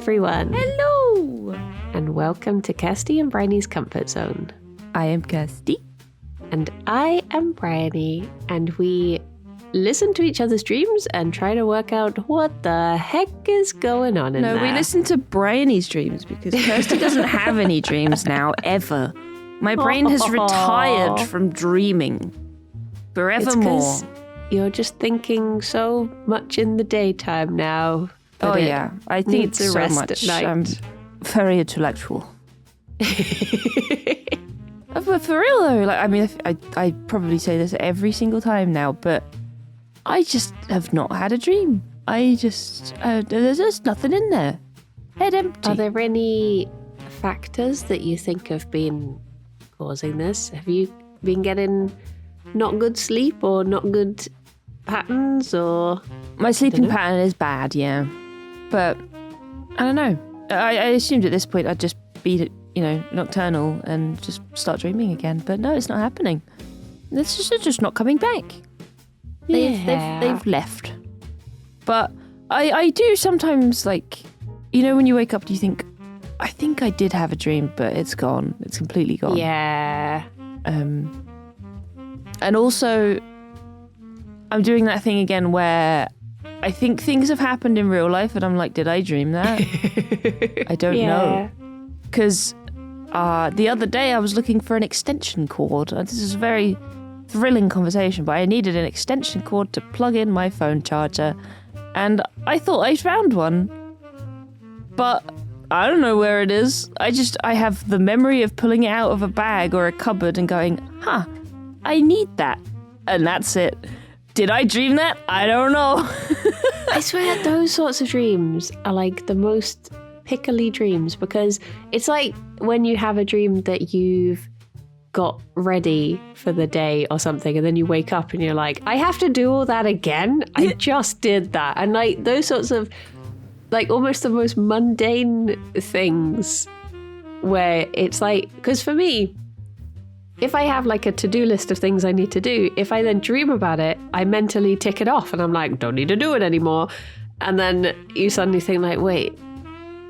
everyone. Hello. And welcome to Kirsty and Bryony's Comfort Zone. I am Kirsty. And I am Bryony. And we listen to each other's dreams and try to work out what the heck is going on in there. No, we listen to Bryony's dreams because Kirsty doesn't have any dreams now, ever. My brain has retired from dreaming forevermore. It's 'cause you're just thinking so much in the daytime now. Oh yeah, I think needs a so rest much. at night. I'm very intellectual. But for real though, like, I mean, I probably say this every single time now, but I just have not had a dream. I just, there's just nothing in there. Head empty. Are there any factors that you think have been causing this? Have you been getting not good sleep or not good patterns or... My sleeping pattern is bad, yeah. But I don't know. I assumed at this point I'd just be, nocturnal and just start dreaming again. But no, it's not happening. It's just not coming back. They've left. But I do sometimes, like, when you wake up, do you think, I think I did have a dream, but it's gone. It's completely gone. Yeah. And also, I'm doing that thing again where I think things have happened in real life and I'm like, did I dream that? I don't know. Because the other day I was looking for an extension cord. This is a very thrilling conversation, but I needed an extension cord to plug in my phone charger. And I thought I found one. But I don't know where it is. I have the memory of pulling it out of a bag or a cupboard and going, I need that. And that's it. Did I dream that? I don't know. I swear those sorts of dreams are like the most pickly dreams, because it's like when you have a dream that you've got ready for the day or something and then you wake up and you're like, I have to do all that again? I just did that. And like those sorts of like almost the most mundane things where it's like, because for me, if I have like a to-do list of things I need to do, if I then dream about it, I mentally tick it off and I'm like, don't need to do it anymore. And then you suddenly think like, wait,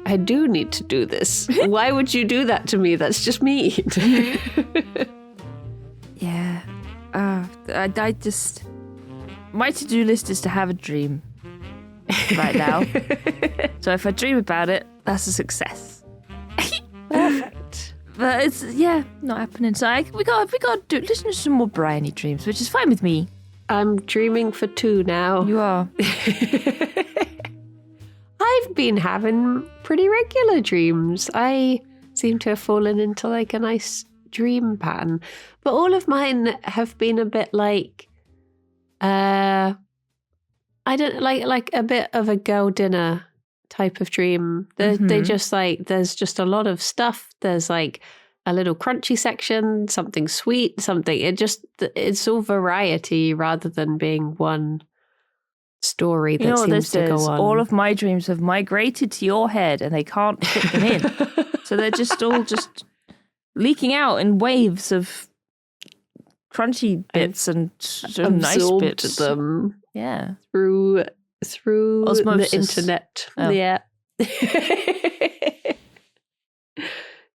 I do need to do this. Why would you do that to me? That's just mean. Yeah. I just... My to-do list is to have a dream right now. So if I dream about it, that's a success. Perfect. But it's, not happening. So we got to listen to some more Bryony dreams, which is fine with me. I'm dreaming for 2 now. You are. I've been having pretty regular dreams. I seem to have fallen into like a nice dream pattern. But all of mine have been a bit like, I don't like a bit of a girl dinner type of dream. They just like, there's just a lot of stuff. There's like a little crunchy section, something sweet, something. It's all variety rather than being one story that seems to go on. All of my dreams have migrated to your head and they can't fit them in. So they're just all leaking out in waves of crunchy bits and nice bits. Them. Yeah. Through Osmosis. The internet. Oh. Yeah.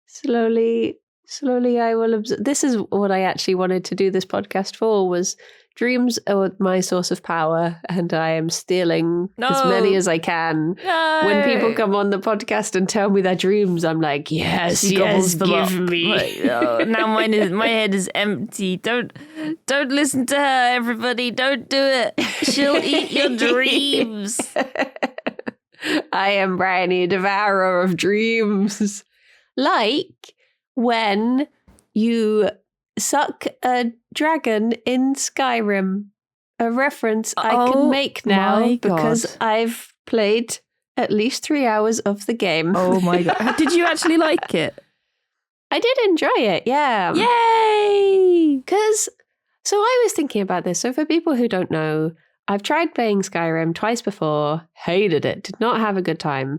Slowly I will observe. This is what I actually wanted to do this podcast for, was dreams are my source of power, and I am stealing as many as I can. No. When people come on the podcast and tell me their dreams, I'm like, yes, give me. Now my head is empty. Don't listen to her, everybody. Don't do it. She'll eat your dreams. I am Bryony, devourer of dreams. Like when you suck a dragon in Skyrim. A reference I can make now because I've played at least 3 hours of the game. Oh my god. Did you actually like it? I did enjoy it, yeah. Yay! So I was thinking about this. So for people who don't know, I've tried playing Skyrim twice before, hated it, did not have a good time.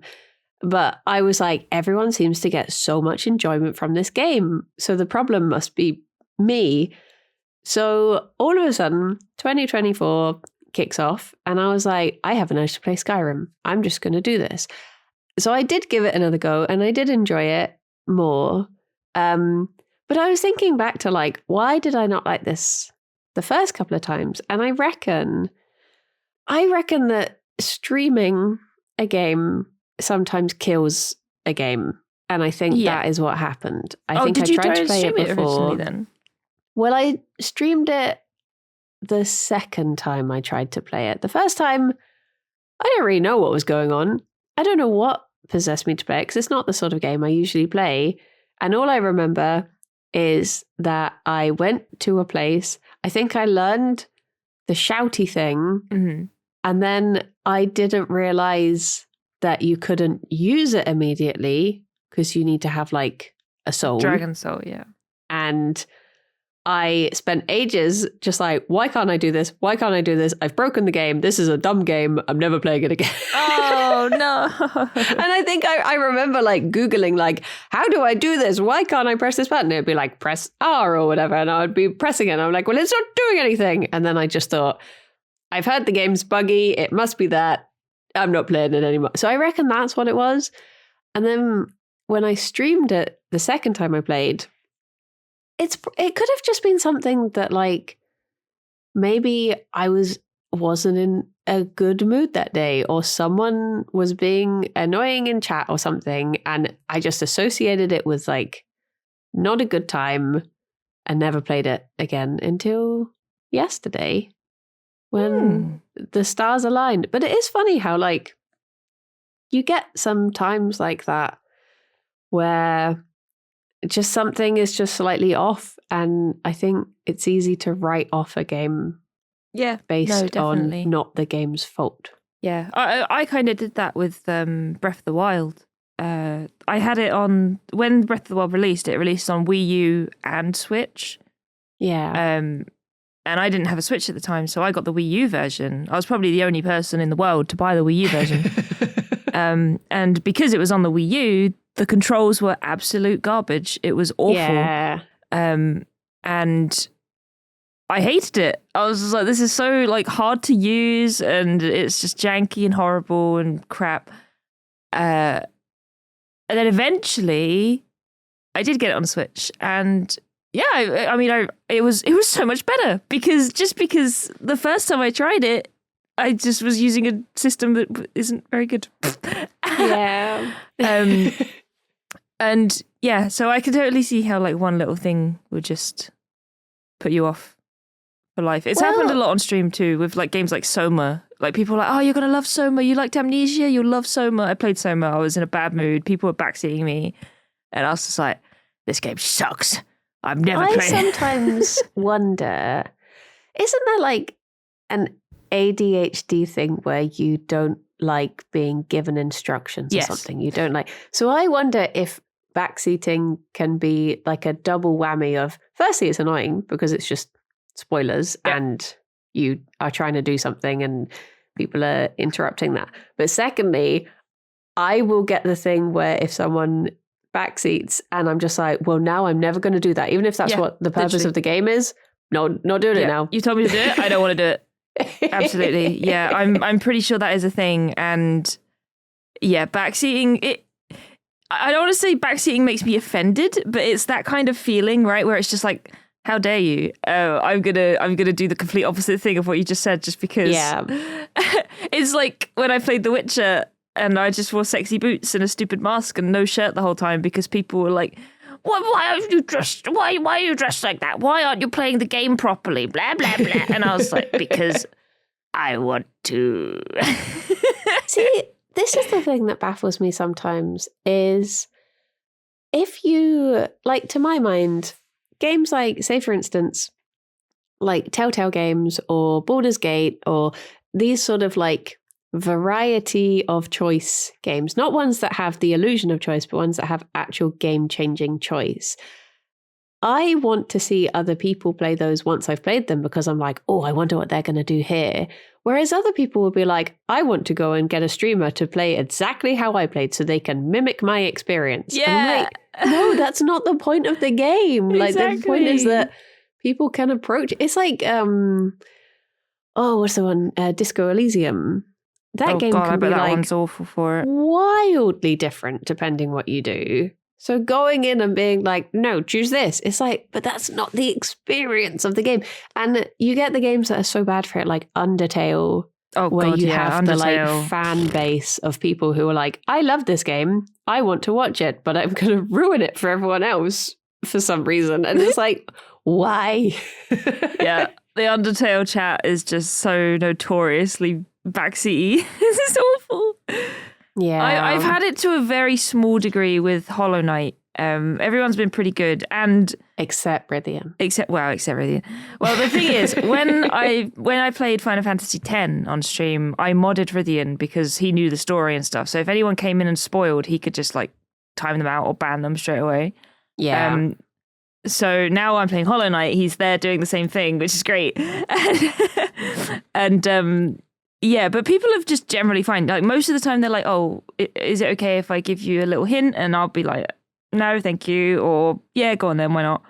But I was like, everyone seems to get so much enjoyment from this game. So the problem must be me. So all of a sudden, 2024 kicks off and I was like, I have an urge to play Skyrim. I'm just going to do this. So I did give it another go and I did enjoy it more. But I was thinking back to like, why did I not like this the first couple of times? And I reckon that streaming a game sometimes kills a game. And I think that is what happened. I think I tried to play it before. Originally then? Well, I streamed it the second time I tried to play it. The first time, I didn't really know what was going on. I don't know what possessed me to play it because it's not the sort of game I usually play. And all I remember is that I went to a place. I think I learned the shouty thing. Mm-hmm. And then I didn't realize that you couldn't use it immediately because you need to have like a soul. Dragon soul, yeah. And I spent ages just like, why can't I do this? Why can't I do this? I've broken the game. This is a dumb game. I'm never playing it again. Oh, no. And I think I remember like Googling like, how do I do this? Why can't I press this button? It'd be like, press R or whatever. And I would be pressing it. And I'm like, well, it's not doing anything. And then I just thought, I've heard the game's buggy. It must be that. I'm not playing it anymore. So I reckon that's what it was. And then when I streamed it the second time I played, it could have just been something that like maybe I wasn't in a good mood that day, or someone was being annoying in chat or something, and I just associated it with like not a good time and never played it again until yesterday when the stars aligned. But it is funny how like you get some times like that where just something is just slightly off, and I think it's easy to write off a game based on not the game's fault. Yeah, I kind of did that with Breath of the Wild. I had it on, when Breath of the Wild released, it released on Wii U and Switch. Yeah. And I didn't have a Switch at the time, so I got the Wii U version. I was probably the only person in the world to buy the Wii U version. And because it was on the Wii U, the controls were absolute garbage. It was awful. Yeah. And I hated it. I was just like, this is so like hard to use, and it's just janky and horrible and crap. And then eventually I did get it on Switch, and yeah, I mean, it was so much better because the first time I tried it, I just was using a system that isn't very good. Yeah. And yeah, so I could totally see how like one little thing would just put you off for life. It's happened a lot on stream too with like games like Soma. Like people are like, oh, you're gonna love Soma. You liked Amnesia, you'll love Soma. I played Soma. I was in a bad mood. People were backseating me, and I was just like, this game sucks. I'm never playing. I sometimes wonder, isn't there like an ADHD thing where you don't like being given instructions or something you don't like? So I wonder if backseating can be like a double whammy of, firstly, it's annoying because it's just spoilers and you are trying to do something and people are interrupting that. But secondly, I will get the thing where if someone backseats and I'm just like, well, now I'm never going to do that, even if that's what the purpose of the game is. No, not doing it now. You told me to do it. I don't want to do it. Absolutely. Yeah, I'm pretty sure that is a thing. And yeah, backseating, I don't want to say backseating makes me offended, but it's that kind of feeling, right? Where it's just like, how dare you? I'm gonna do the complete opposite thing of what you just said just because. Yeah. It's like when I played The Witcher and I just wore sexy boots and a stupid mask and no shirt the whole time because people were like, why are you dressed? Why are you dressed like that? Why aren't you playing the game properly? Blah blah blah. And I was like, because I want to. See, this is the thing that baffles me sometimes is if you, like, to my mind, games like, say for instance, like Telltale games or Baldur's Gate or these sort of like variety of choice games, not ones that have the illusion of choice, but ones that have actual game-changing choice. I want to see other people play those once I've played them because I'm like, oh, I wonder what they're going to do here. Whereas other people will be like, I want to go and get a streamer to play exactly how I played so they can mimic my experience. Yeah. And I'm like, no, that's not the point of the game. Exactly. Like the point is that people can approach. It's like, what's the one? Disco Elysium, that game God, can I be bet that like one's awful for it. wildly different depending what you do. So going in and being like, no, choose this. It's like, but that's not the experience of the game. And you get the games that are so bad for it, like Undertale, where you have the like fan base of people who are like, I love this game. I want to watch it, but I'm going to ruin it for everyone else for some reason. And it's like, why? Yeah, the Undertale chat is just so notoriously backseaty. This is awful. Yeah. I've had it to a very small degree with Hollow Knight. Everyone's been pretty good, and except Rythian. Except Rythian. Well, the thing is, when I played Final Fantasy X on stream, I modded Rythian because he knew the story and stuff. So if anyone came in and spoiled, he could just like time them out or ban them straight away. Yeah. So now I'm playing Hollow Knight. He's there doing the same thing, which is great. and yeah, but people have just generally fine. Like most of the time, they're like, "Oh, is it okay if I give you a little hint?" And I'll be like, "No, thank you," or "Yeah, go on then, why not?"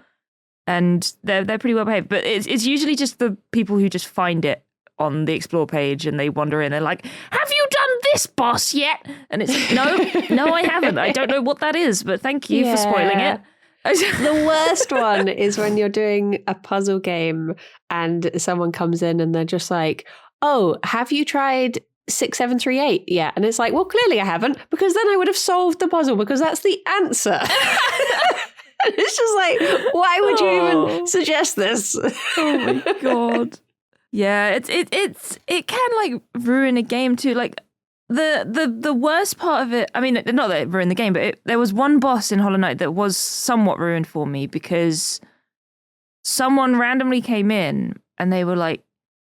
And they're pretty well behaved. But it's usually just the people who just find it on the explore page and they wander in. They're like, "Have you done this boss yet?" And it's no, I haven't. I don't know what that is, but thank you for spoiling it. The worst one is when you're doing a puzzle game and someone comes in and they're just like, "Oh, have you tried 6738 yet?" And it's like, well, clearly I haven't, because then I would have solved the puzzle, because that's the answer. It's just like, why would you even suggest this? Oh my God. Yeah, it can like ruin a game too. Like the worst part of it, I mean, not that it ruined the game, but there was one boss in Hollow Knight that was somewhat ruined for me because someone randomly came in and they were like,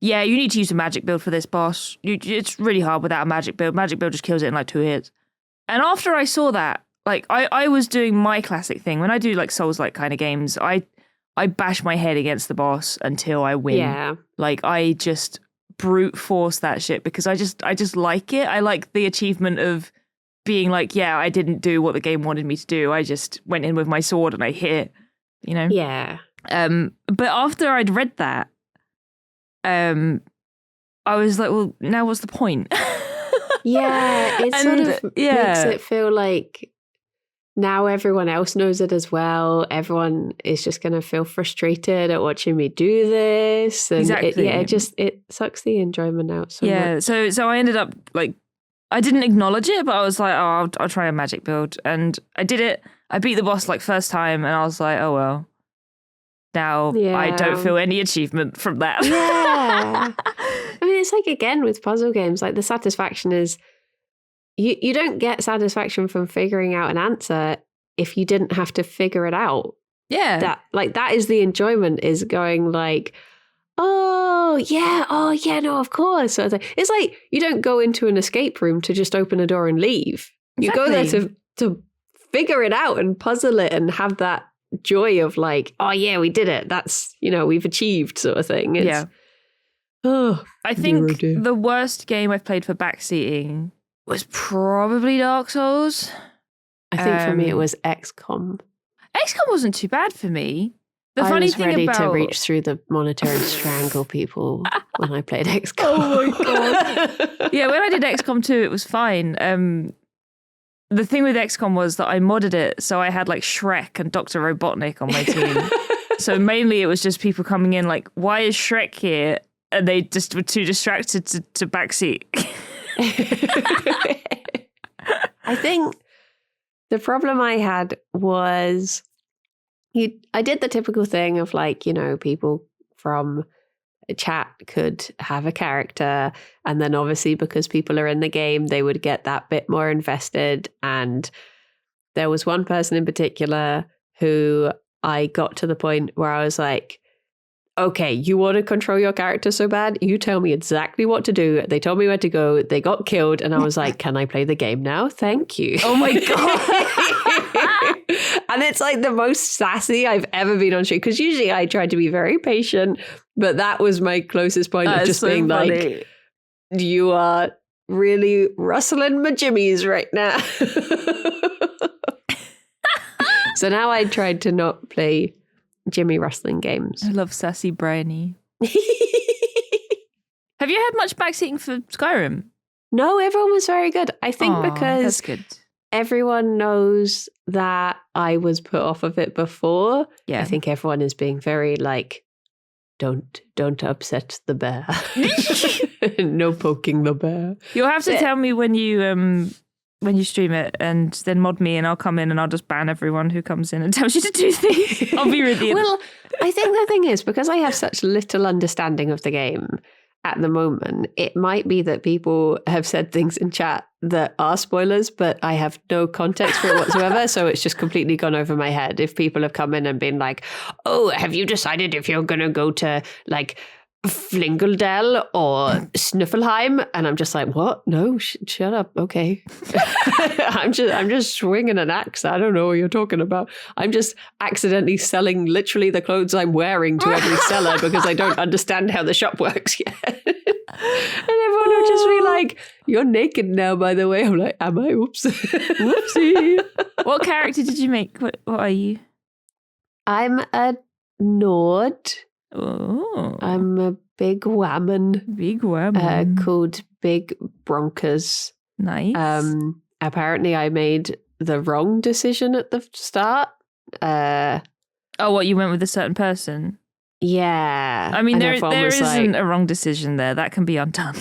"Yeah, you need to use a magic build for this boss. It's really hard without a magic build. Magic build just kills it in like 2 hits." And after I saw that, like I was doing my classic thing. When I do like Souls-like kind of games, I bash my head against the boss until I win. Yeah. Like I just brute force that shit because I just like it. I like the achievement of being like, yeah, I didn't do what the game wanted me to do. I just went in with my sword and I hit it, you know? Yeah. But after I'd read that, I was like, well, now what's the point? Yeah, it sort of makes it feel like now everyone else knows it as well. Everyone is just going to feel frustrated at watching me do this. And exactly. It sucks the enjoyment out so much. So I ended up like, I didn't acknowledge it, but I was like, oh, I'll try a magic build. And I did it. I beat the boss like first time and I was like, oh, well. Now I don't feel any achievement from that. Yeah. I mean, it's like, again, with puzzle games, like the satisfaction is you don't get satisfaction from figuring out an answer if you didn't have to figure it out. Yeah. That is the enjoyment, is going like, oh yeah, no, of course. So it's like you don't go into an escape room to just open a door and leave. You go there to figure it out and puzzle it and have that joy of like, oh yeah, we did it. That's, we've achieved, sort of thing. I think the worst game I've played for backseating was probably Dark Souls. I think for me it was XCOM. XCOM wasn't too bad for me. I was ready to reach through the monitor and strangle people when I played XCOM. Oh my God. Yeah, when I did XCOM 2, it was fine. The thing with XCOM was that I modded it, so I had like Shrek and Dr. Robotnik on my team. So mainly it was just people coming in like, why is Shrek here? And they just were too distracted to backseat. I think the problem I had was I did the typical thing of like, people from chat could have a character, and then obviously because people are in the game, they would get that bit more invested. And there was one person in particular who I got to the point where I was like, okay, you want to control your character so bad? You tell me exactly what to do. They told me where to go. They got killed. And I was like, can I play the game now? Thank you. Oh my God. And it's like the most sassy I've ever been on stream. Because usually I try to be very patient. But that was my closest point of just so being funny. Like, you are really rustling my jimmies right now. So now I tried to not play Jimmy wrestling games. I love sassy Bryony. Have you had much backseating for Skyrim? No, everyone was very good. I think That's because good. everyone knows that I was put off of it before. Yeah. I think everyone is being very like, don't upset the bear. No poking the bear. You'll have to tell me when you stream it, and then mod me, and I'll come in and I'll just ban everyone who comes in and tells you to do things. I'll be with you. Well, I think the thing is, because I have such little understanding of the game at the moment, it might be that people have said things in chat that are spoilers, but I have no context for it whatsoever. So it's just completely gone over my head. If people have come in and been like, oh, have you decided if you're going to go to like Flingeldell or Sniffelheim? And I'm just like, what? No, shut up. Okay. I'm just swinging an axe. I don't know what you're talking about. I'm just accidentally selling literally the clothes I'm wearing to every seller because I don't understand how the shop works yet. And everyone will just be like, you're naked now, by the way. I'm like, am I? Oops. Whoopsie. What character did you make? What are you? I'm a Nord. Oh. I'm a big whammon. Big whammon. Called Big Bronkers. Nice. Apparently I made the wrong decision at the start. What, you went with a certain person? Yeah. I mean, there isn't like, a wrong decision there. That can be undone.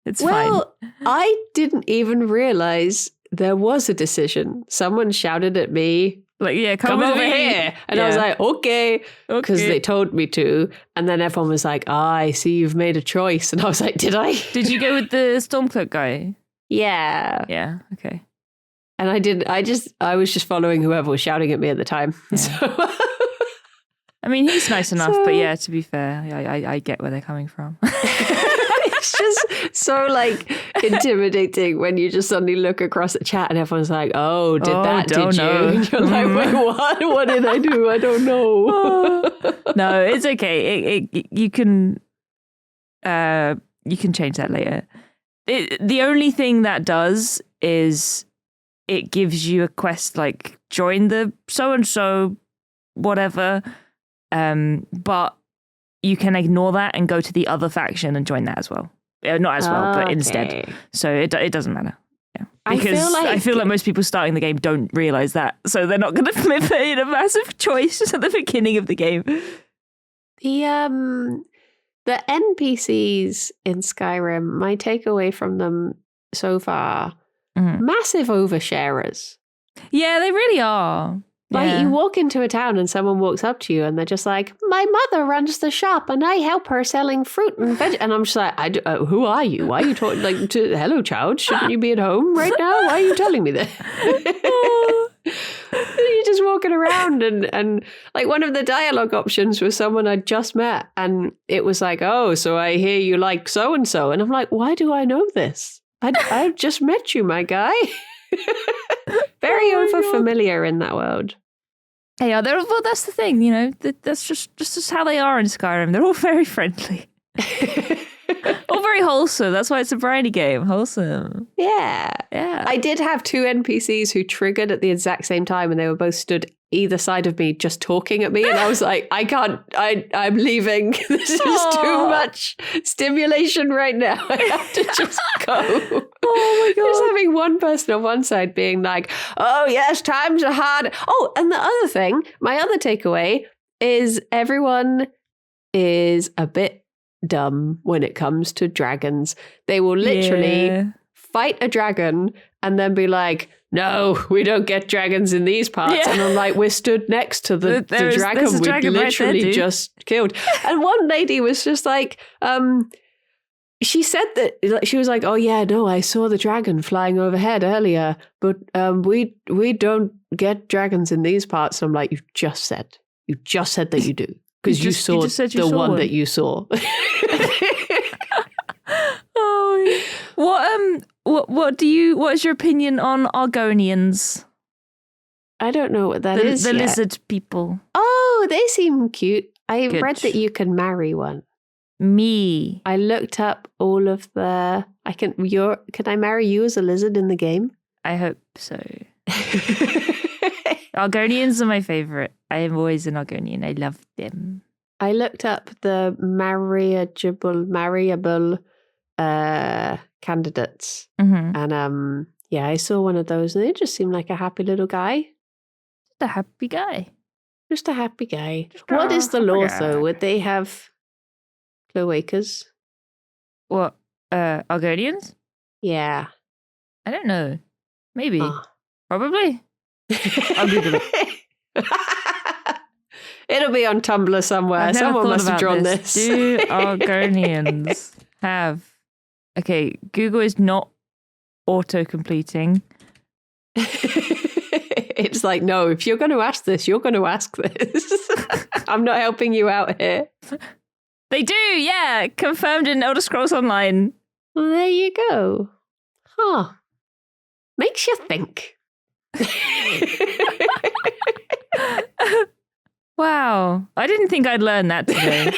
It's fine. Well, I didn't even realize there was a decision. Someone shouted at me, like, yeah, come over here. And I was like, okay, because they told me to. And then everyone was like, I see you've made a choice. And I was like, did I? Did you go with the Stormcloak guy? Yeah. Yeah, okay. And I was just following whoever was shouting at me at the time. Yeah. So I mean, he's nice enough, but yeah, to be fair, I get where they're coming from. It's just so like intimidating when you just suddenly look across at chat and everyone's like, oh, did you? And you're like, wait, what? What did I do? I don't know. No, it's okay. You can change that later. The only thing that does is it gives you a quest like join the so-and-so whatever, but you can ignore that and go to the other faction and join that as well. Not as well, but instead. So it doesn't matter. Yeah, because I feel like most people starting the game don't realize that, so they're not going to make a massive choice at the beginning of the game. The NPCs in Skyrim, my takeaway from them so far, massive oversharers. Yeah, they really are. Like, you walk into a town and someone walks up to you and they're just like, my mother runs the shop and I help her selling fruit and veg. And I'm just like, who are you? Why are you talking like, hello, child? Shouldn't you be at home right now? Why are you telling me this? You're just walking around and like one of the dialogue options was someone I'd just met. And it was like, oh, so I hear you like so-and-so. And I'm like, why do I know this? I've just met you, my guy. Very over-familiar in that world. Yeah, well, that's the thing, you know. That's just how they are in Skyrim. They're all very friendly. All very wholesome. That's why it's a briny game. Wholesome. Yeah. Yeah. I did have two NPCs who triggered at the exact same time and they were both stood either side of me just talking at me. And I was like, I can't, I'm leaving. This is too much stimulation right now. I have to just go. Oh my God. Just having one person on one side being like, oh yes, times are hard. Oh, and the other thing, my other takeaway is everyone is a bit dumb when it comes to dragons. They will literally fight a dragon and then be like, no, we don't get dragons in these parts. Yeah. And I'm like, we're stood next to the dragon we literally just killed. And one lady was just like, she said that, she was like, oh yeah, no, I saw the dragon flying overhead earlier, but we don't get dragons in these parts. And I'm like, you just said that you do. Because you saw the one that you saw. Oh, what is your opinion on Argonians? I don't know what that is. The lizard people. Oh, they seem cute. I read that you can marry one. Me. I looked up all of the. Can I marry you as a lizard in the game? I hope so. Argonians are my favorite. I am always an Argonian. I love them. I looked up the marriable candidates. Mm-hmm. And yeah, I saw one of those and it just seemed like a happy little guy. Just a happy guy. Just a happy guy. What is the law though? Would they have cloacas? What? Argonians? Yeah. I don't know. Maybe. Oh. Probably. I'll Google it. It'll be on Tumblr somewhere. Someone must have drawn this. Do Argonians have... Okay, Google is not auto-completing. It's like, no, if you're going to ask this, you're going to ask this. I'm not helping you out here. They do, yeah. Confirmed in Elder Scrolls Online. Well, there you go. Huh. Makes you think. Wow. I didn't think I'd learn that today.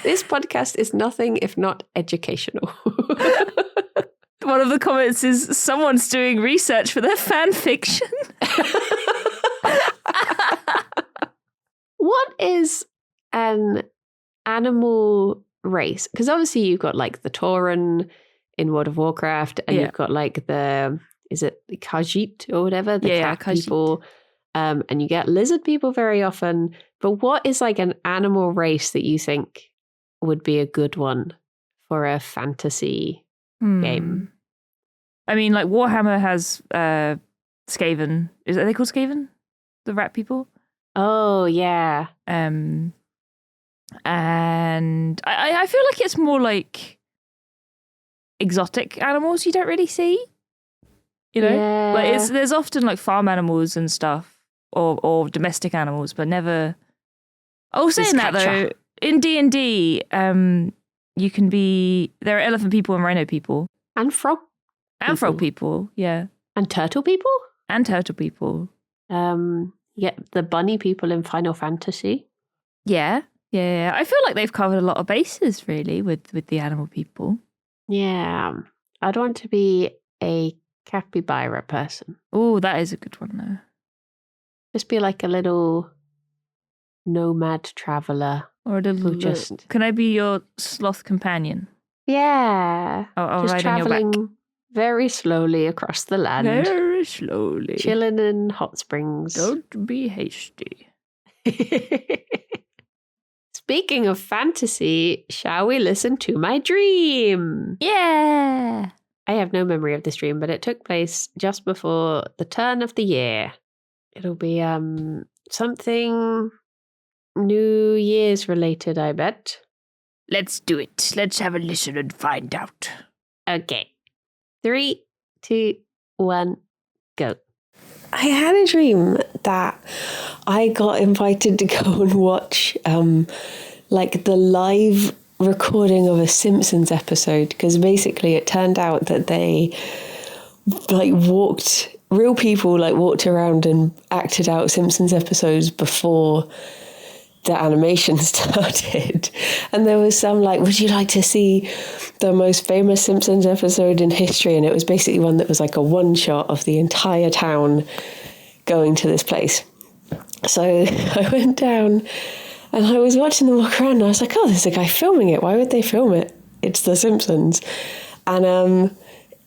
This podcast is nothing if not educational. One of the comments is someone's doing research for their fan fiction. What is an animal race? Because obviously you've got like the Tauren in World of Warcraft, and you've got like is it the Khajiit or whatever? The cat people. And you get lizard people very often. But what is like an animal race that you think would be a good one for a fantasy game? I mean, like Warhammer has Skaven. Are they called Skaven? The rat people? Oh, yeah. And I feel like it's more like exotic animals you don't really see. You know? Like there's often like farm animals and stuff. Or domestic animals, but never... Oh, saying that though, in D&D, you can be... There are elephant people and rhino people. And frog And frog people, yeah. And turtle people? And turtle people. Yeah, the bunny people in Final Fantasy. Yeah. I feel like they've covered a lot of bases, really, with the animal people. Yeah. I'd want to be a capybara person. Oh, that is a good one, though. Just be like a little nomad traveler. Or a little... Can I be your sloth companion? Yeah. I'll just ride traveling on your back. Very slowly across the land. Very slowly. Chilling in hot springs. Don't be hasty. Speaking of fantasy, shall we listen to my dream? Yeah. I have no memory of this dream, but it took place just before the turn of the year. It'll be something New Year's related, I bet. Let's do it. Let's have a listen and find out. Okay. 3, 2, 1, go. I had a dream that I got invited to go and watch like the live recording of a Simpsons episode, because basically it turned out that they like real people walked around and acted out Simpsons episodes before the animation started. And there was some would you like to see the most famous Simpsons episode in history? And it was basically one that was like a one shot of the entire town going to this place. So I went down and I was watching them walk around and I was like, oh, there's a guy filming it. Why would they film it? It's The Simpsons. And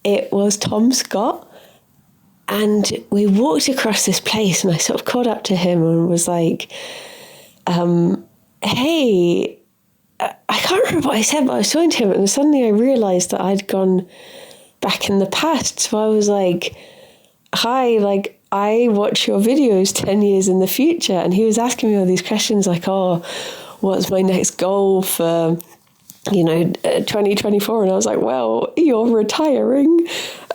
it was Tom Scott. And we walked across this place and I sort of caught up to him and was like, hey, I can't remember what I said, but I was talking to him and suddenly I realised that I'd gone back in the past. So I was like, hi, I watch your videos 10 years in the future. And he was asking me all these questions like, oh, what's my next goal for 2024? And I was like, well, you're retiring.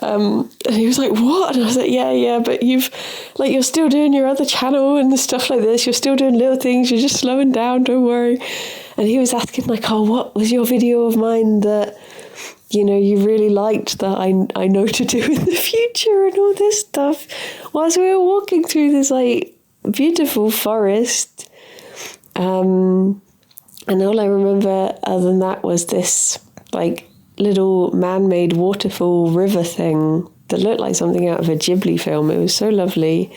And he was like, what? And I was like, yeah, but you're still doing your other channel and stuff like this. You're still doing little things. You're just slowing down. Don't worry. And he was asking oh, what was your video of mine that, you really liked that I know to do in the future and all this stuff, whilst we were walking through this beautiful forest. And all I remember other than that was this little man-made waterfall river thing that looked like something out of a Ghibli film. It was so lovely.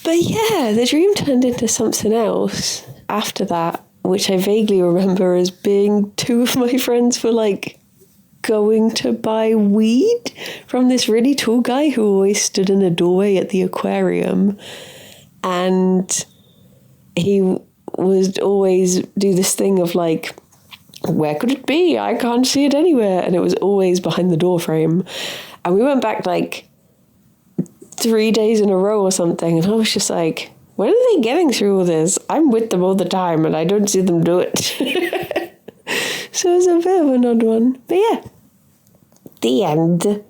But yeah, the dream turned into something else after that. which I vaguely remember as being two of my friends were like going to buy weed from this really tall guy who always stood in a doorway at the aquarium. And he would always do this thing of like, where could it be? I can't see it anywhere. And it was always behind the door frame. And we went back like 3 days in a row or something. And I was just like, when are they getting through all this? I'm with them all the time and I don't see them do it. So it's a bit of an odd one. But yeah, the end.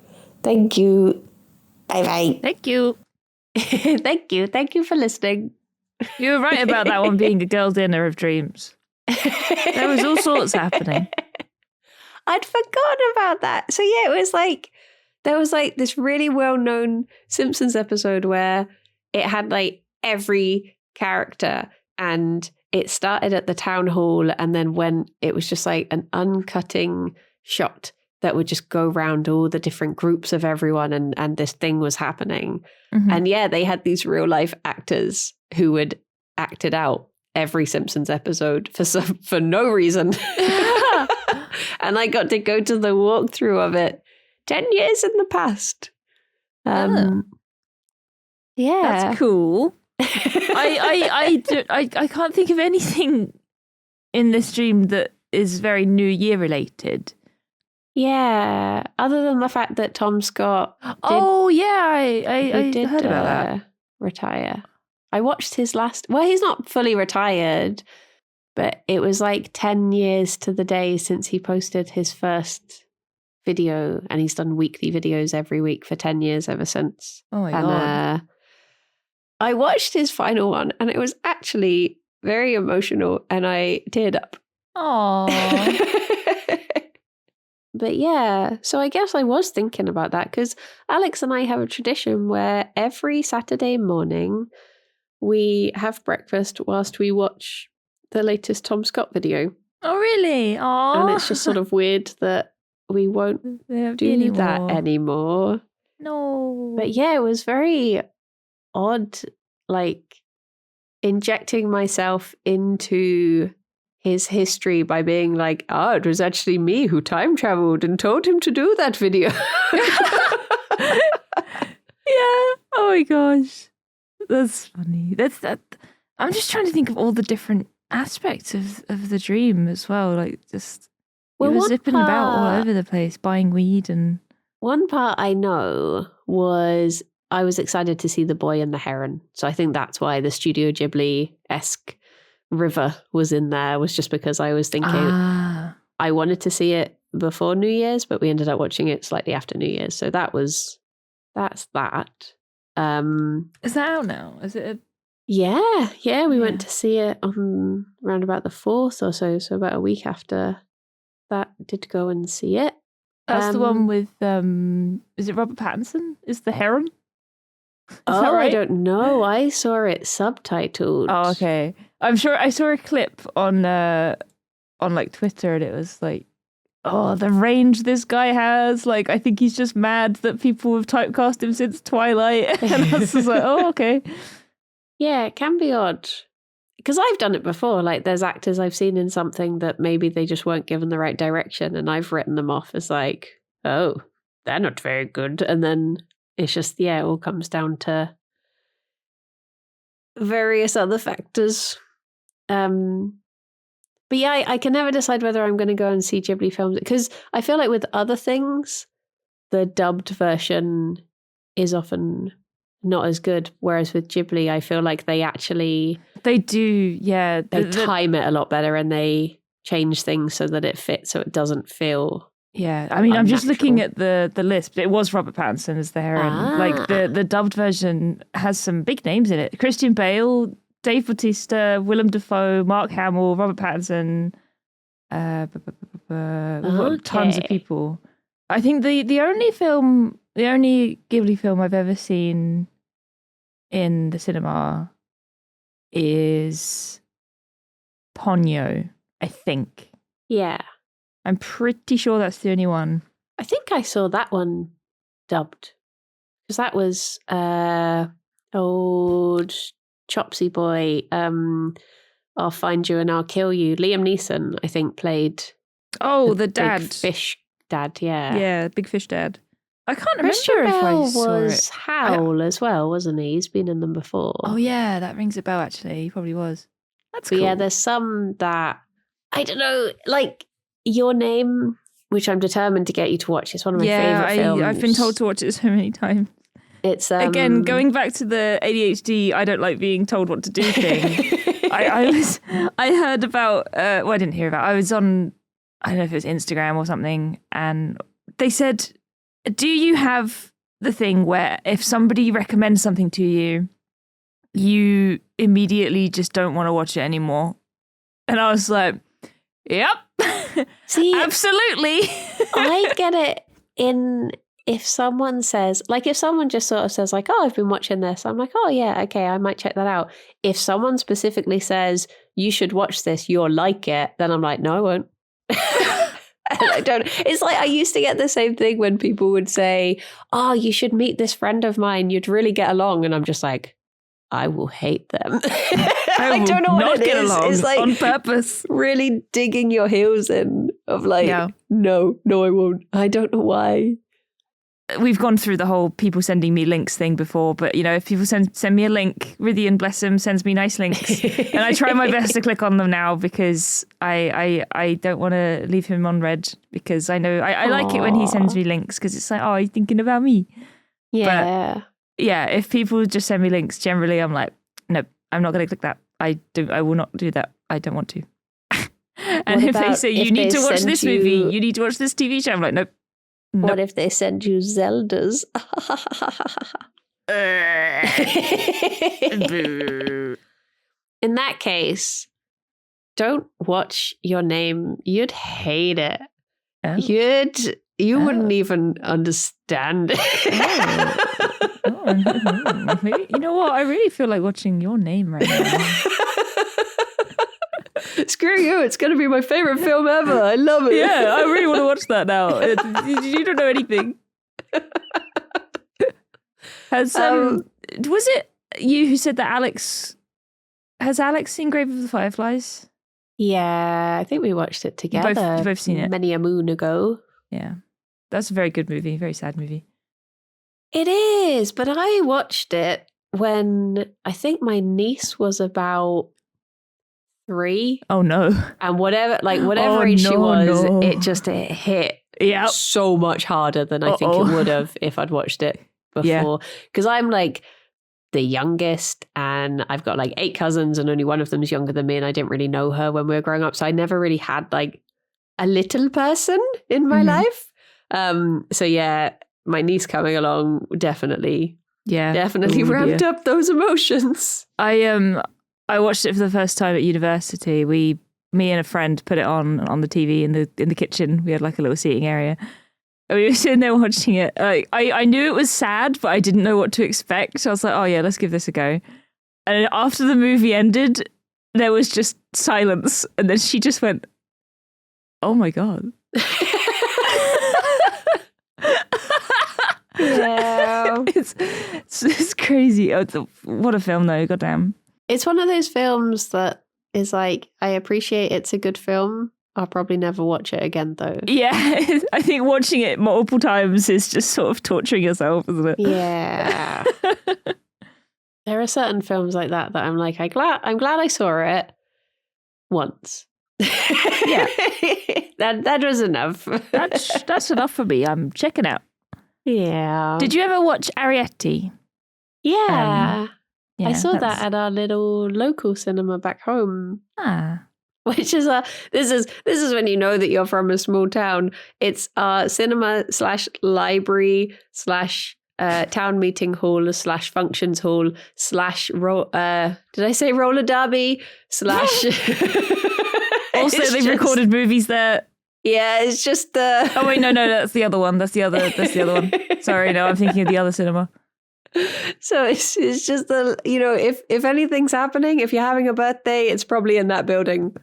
Thank you. Bye-bye. Thank you. Thank you. Thank you for listening. You were right about that one being a girl dinner of dreams. There was all sorts happening. I'd forgotten about that. So yeah, it was like, there was like this really well-known Simpsons episode where it had like every character and it started at the town hall and then when it was just like an uncutting shot that would just go round all the different groups of everyone and this thing was happening. Mm-hmm. And yeah, they had these real life actors who would act it out every Simpsons episode for no reason. And I got to go to the walkthrough of it 10 years in the past. Yeah. That's cool. I can't think of anything in this dream that is very New Year related. Yeah, other than the fact that Tom Scott I heard about that. Retire. I watched his last... Well, he's not fully retired, but it was like 10 years to the day since he posted his first video, and he's done weekly videos every week for 10 years ever since. Oh my God. I watched his final one, and it was actually very emotional, and I teared up. Aww. But yeah, so I guess I was thinking about that because Alex and I have a tradition where every Saturday morning we have breakfast whilst we watch the latest Tom Scott video. Oh, really? Aww. And it's just sort of weird that we won't do that anymore. No. But yeah, it was very odd, like injecting myself into his history by being like, oh, it was actually me who time traveled and told him to do that video. Yeah. Oh my gosh. That's funny. That. I'm just trying to think of all the different aspects of the dream as well. Like just you were zipping about all over the place, buying weed and... One part I know was I was excited to see The Boy and the Heron. So I think that's why the Studio Ghibli-esque river was in there, was just because I was thinking I wanted to see it before New Year's, but we ended up watching it slightly after New Year's. So that's that. Is that out now? Is it? Yeah. We went to see it on around about the 4th or so. So about a week after that, did go and see it. That's the one with is it Robert Pattinson? Is the Heron? Is that right? I don't know. I saw it subtitled. Oh, okay. I'm sure I saw a clip on like Twitter, and it was like, oh, the range this guy has. Like, I think he's just mad that people have typecast him since Twilight. And I was just like, oh, okay. Yeah, it can be odd. Because I've done it before. Like, there's actors I've seen in something that maybe they just weren't given the right direction, and I've written them off as like, oh, they're not very good. And then it's just, it all comes down to various other factors. But yeah, I can never decide whether I'm going to go and see Ghibli films, because I feel like with other things, the dubbed version is often not as good. Whereas with Ghibli, I feel like they do, yeah. They time it a lot better and they change things so that it fits, so it doesn't feel... Yeah, I mean, unnatural. I'm just looking at the list. It was Robert Pattinson as the Heron. Like the dubbed version has some big names in it: Christian Bale, Dave Bautista, Willem Dafoe, Mark Hamill, Robert Pattinson. Tons of people. I think the only Ghibli film I've ever seen in the cinema is Ponyo, I think. Yeah. I'm pretty sure that's the only one. I think I saw that one dubbed, because that was old Chopsy boy. I'll Find You and I'll Kill You. Liam Neeson, I think, played the dad. Big fish dad, yeah. Yeah, Big Fish dad. I can't Christian remember if Bale I saw was it. Howl as well, wasn't he? He's been in them before. Oh, yeah, that rings a bell, actually. He probably was. That's cool. Yeah, there's some that, I don't know, like Your Name, which I'm determined to get you to watch. It's one of my favourite films. I've been told to watch it so many times. It's again, going back to the ADHD, I don't like being told what to do thing. I heard about, I didn't hear about, I was on, I don't know if it was Instagram or something, and they said, do you have the thing where if somebody recommends something to you, you immediately just don't want to watch it anymore? And I was like, yep. See, absolutely. I get it if someone says, like, if someone just sort of says, like, oh, I've been watching this, I'm like, oh, yeah, okay, I might check that out. If someone specifically says, you should watch this, you'll like it, then I'm like, no, I won't. I don't. It's like I used to get the same thing when people would say, oh, you should meet this friend of mine, you'd really get along. And I'm just like, I will hate them. I don't know what it is. It's like on purpose. Really digging your heels in of like, no, I won't. I don't know why. We've gone through the whole people sending me links thing before, but you know, if people send me a link, Rydian, bless him, sends me nice links, and I try my best to click on them now because I don't want to leave him on red, because I know I like it when he sends me links because it's like, oh, he's thinking about me. Yeah. But yeah, if people just send me links, generally I'm like, no, I'm not going to click that. I will not do that. I don't want to. And if they say you need to watch this movie, you need to watch this TV show, I'm like, nope. What if they send you Zeldas? In that case, don't watch Your Name. You'd hate it. Oh. You wouldn't even understand it. Maybe, you know what? I really feel like watching Your Name right now. Screw you, it's going to be my favourite film ever. I love it. Yeah, I really want to watch that now. You don't know anything. Was it you who said that has Alex seen Grave of the Fireflies? Yeah, I think we watched it together. You've both seen it. Many a moon ago. Yeah, that's a very good movie, very sad movie. It is, but I watched it when I think my niece was about 3. Oh no. And whatever age she was, it hit so much harder than I think it would have if I'd watched it before. Because I'm like the youngest and I've got like 8 cousins and only one of them's younger than me, and I didn't really know her when we were growing up. So I never really had like a little person in my life. So yeah, my niece coming along definitely ramped up those emotions. I watched it for the first time at university. Me and a friend put it on the TV in the kitchen. We had like a little seating area. And we were sitting there watching it. I knew it was sad, but I didn't know what to expect. So I was like, oh yeah, let's give this a go. And after the movie ended, there was just silence. And then she just went, oh my God. Yeah. It's crazy. What a film though, goddamn. It's one of those films that is like, I appreciate it's a good film. I'll probably never watch it again though. Yeah, I think watching it multiple times is just sort of torturing yourself, isn't it? Yeah. There are certain films like that I'm like, I'm glad I saw it once. Yeah. That was enough. That's enough for me. I'm checking out. Yeah. Did you ever watch Ariete? Yeah. I saw that at our little local cinema back home. Which is this is when you know that you're from a small town. It's our cinema / library / town meeting hall / functions hall / did I say roller derby / also they've recorded movies there. Yeah, it's just the oh wait, no, that's the other one. That's the other one. Sorry, no, I'm thinking of the other cinema. So it's just the, you know, if anything's happening, if you're having a birthday, it's probably in that building.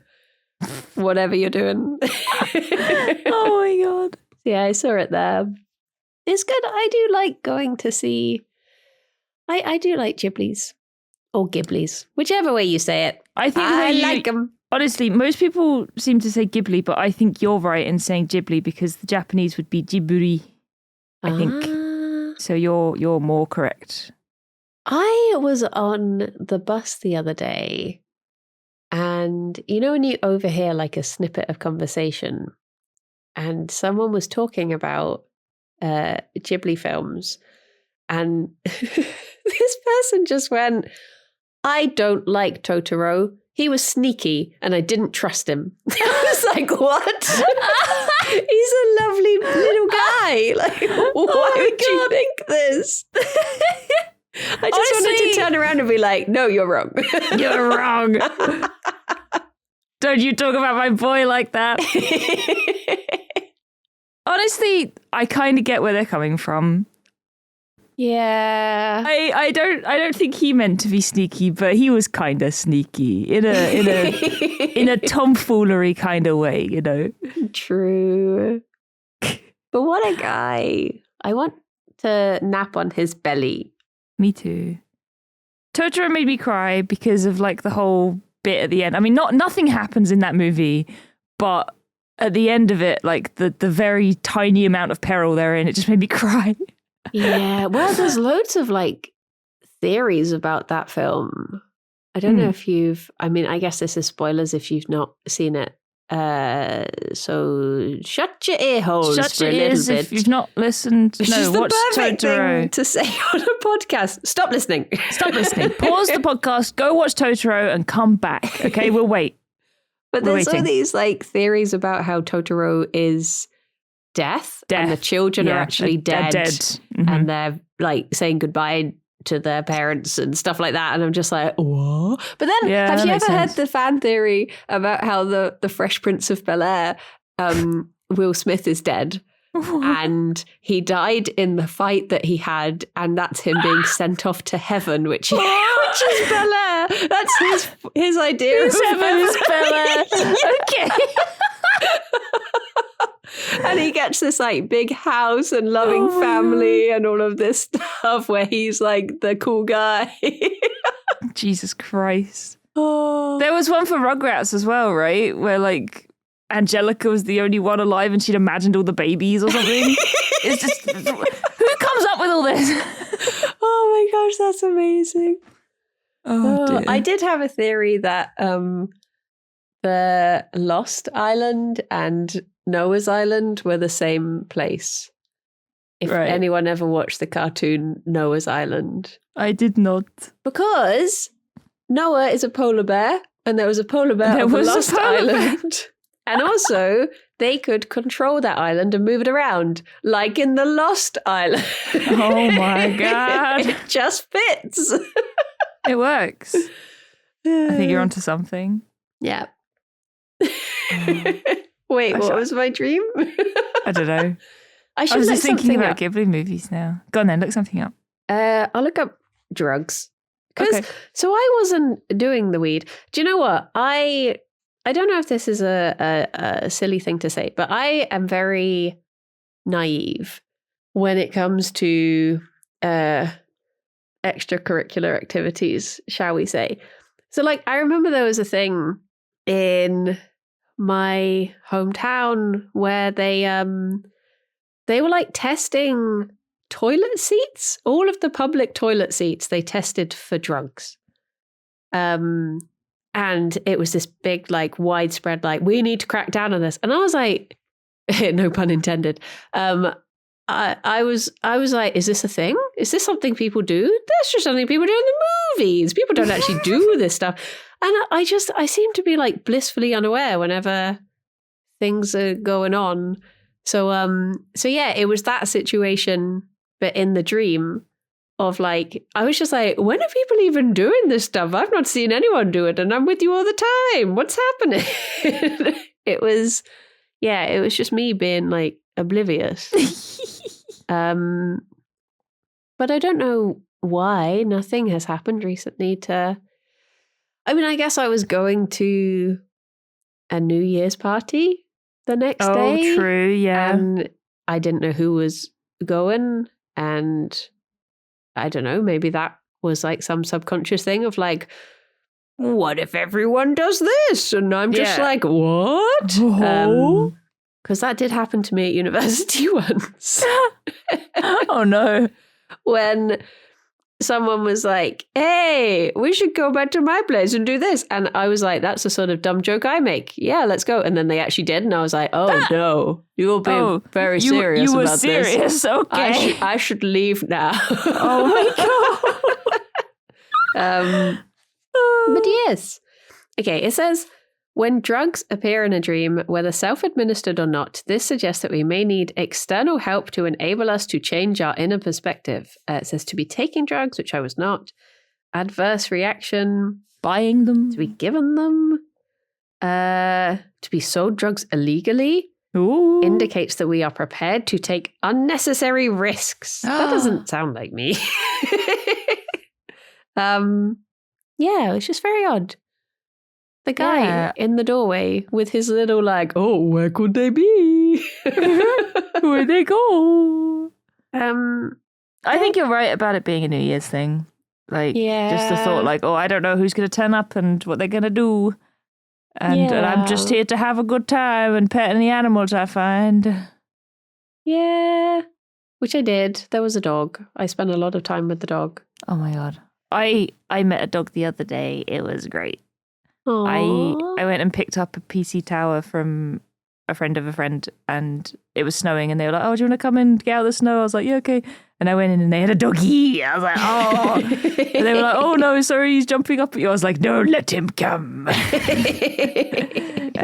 Whatever you're doing. Oh my God. Yeah, I saw it there. It's good. I do like going to see I do like Ghiblis or Ghiblis, whichever way you say it. I think I like them. Honestly, most people seem to say Ghibli, but I think you're right in saying Ghibli because the Japanese would be Jiburi, I think. So you're more correct. I was on the bus the other day, and you know when you overhear like a snippet of conversation, and someone was talking about Ghibli films, and this person just went, I don't like Totoro. He was sneaky and I didn't trust him. I was like, what? He's a lovely little guy. Like, why would you think this? I just wanted to turn around and be like, no, you're wrong. You're wrong. Don't you talk about my boy like that. Honestly, I kind of get where they're coming from. Yeah. I don't think he meant to be sneaky, but he was kind of sneaky in a tomfoolery kind of way, you know. True. But what a guy. I want to nap on his belly. Me too. Totoro made me cry because of like the whole bit at the end. I mean, nothing happens in that movie, but at the end of it, like the very tiny amount of peril they're in, it just made me cry. Yeah, well, there's loads of like theories about that film. I don't know if I guess this is spoilers if you've not seen it. So shut your ear holes for a little bit. If you've not listened. Which is the perfect thing to say on a podcast. Stop listening. Stop listening. Pause the podcast, go watch Totoro and come back. Okay, we'll wait. But there's all these like theories about how Totoro is death. And the children are actually dead. Mm-hmm. And they're like saying goodbye to their parents and stuff like that. And I'm just like, what? But then have you ever heard the fan theory about how the Fresh Prince of Bel-Air, Will Smith is dead? And he died in the fight that he had, and that's him being sent off to heaven, which is Bel-Air. That's his idea of heaven is Bel-Air. Okay. And he gets this like big house and loving family and all of this stuff where he's like the cool guy. Jesus Christ. There was one for Rugrats as well, right? Where like Angelica was the only one alive and she'd imagined all the babies or something. It's just, who comes up with all this? Oh my gosh, that's amazing. Oh dear. I did have a theory that the Lost Island and Noah's Island were the same place. If anyone ever watched the cartoon Noah's Island. I did not. Because Noah is a polar bear and there was a polar bear on the Lost Island. And also, they could control that island and move it around, like in the Lost Island. Oh my God. It just fits. It works. I think you're onto something. Yeah. Wait, what was my dream? I don't know. I was just thinking about Ghibli movies now. Go on then, look something up. I'll look up drugs. So I wasn't doing the weed. Do you know what? I don't know if this is a silly thing to say, but I am very naive when it comes to extracurricular activities, shall we say. So like, I remember there was a thing in my hometown where they were like testing toilet seats. All of the public toilet seats they tested for drugs. And it was this big, like, widespread, like, we need to crack down on this. And I was like, no pun intended. I was like, is this a thing? Is this something people do? That's just something people do in the movies. People don't actually do this stuff. And I seem to be like blissfully unaware whenever things are going on. So yeah, it was that situation, but in the dream of like, I was just like, when are people even doing this stuff? I've not seen anyone do it and I'm with you all the time. What's happening? It was just me being like oblivious. But I don't know why nothing has happened recently I guess I was going to a New Year's party the next day. Oh, true, yeah. And I didn't know who was going. And I don't know, maybe that was like some subconscious thing of like, what if everyone does this? And I'm just Yeah. like, what? Oh. Because that did happen to me at university once. Oh, no. When someone was like, hey, we should go back to my place and do this. And I was like, that's the sort of dumb joke I make. Yeah, let's go. And then they actually did. And I was like, oh, no, you'll be very serious you were about serious. this. Okay. I should leave now. Oh, my God. But yes. Okay, it says, when drugs appear in a dream, whether self-administered or not, this suggests that we may need external help to enable us to change our inner perspective. It says to be taking drugs, which I was not. Adverse reaction. Buying them. To be given them. To be sold drugs illegally. Ooh. Indicates that we are prepared to take unnecessary risks. That doesn't sound like me. Yeah, it's just very odd. The guy in the doorway with his little where could they be? Where'd they go? I think you're right about it being a New Year's thing. Just the thought I don't know who's going to turn up and what they're going to do. And I'm just here to have a good time and pet any animals I find. Yeah, which I did. There was a dog. I spent a lot of time with the dog. Oh my God. I met a dog the other day. It was great. Aww. I went and picked up a PC tower from a friend of a friend, and it was snowing, and they were like, oh, do you want to come and get out of the snow? I was like, yeah, okay. And I went in and they had a doggy. I was like, oh. And they were like, oh no, sorry, he's jumping up at you. I was like, no, let him come. And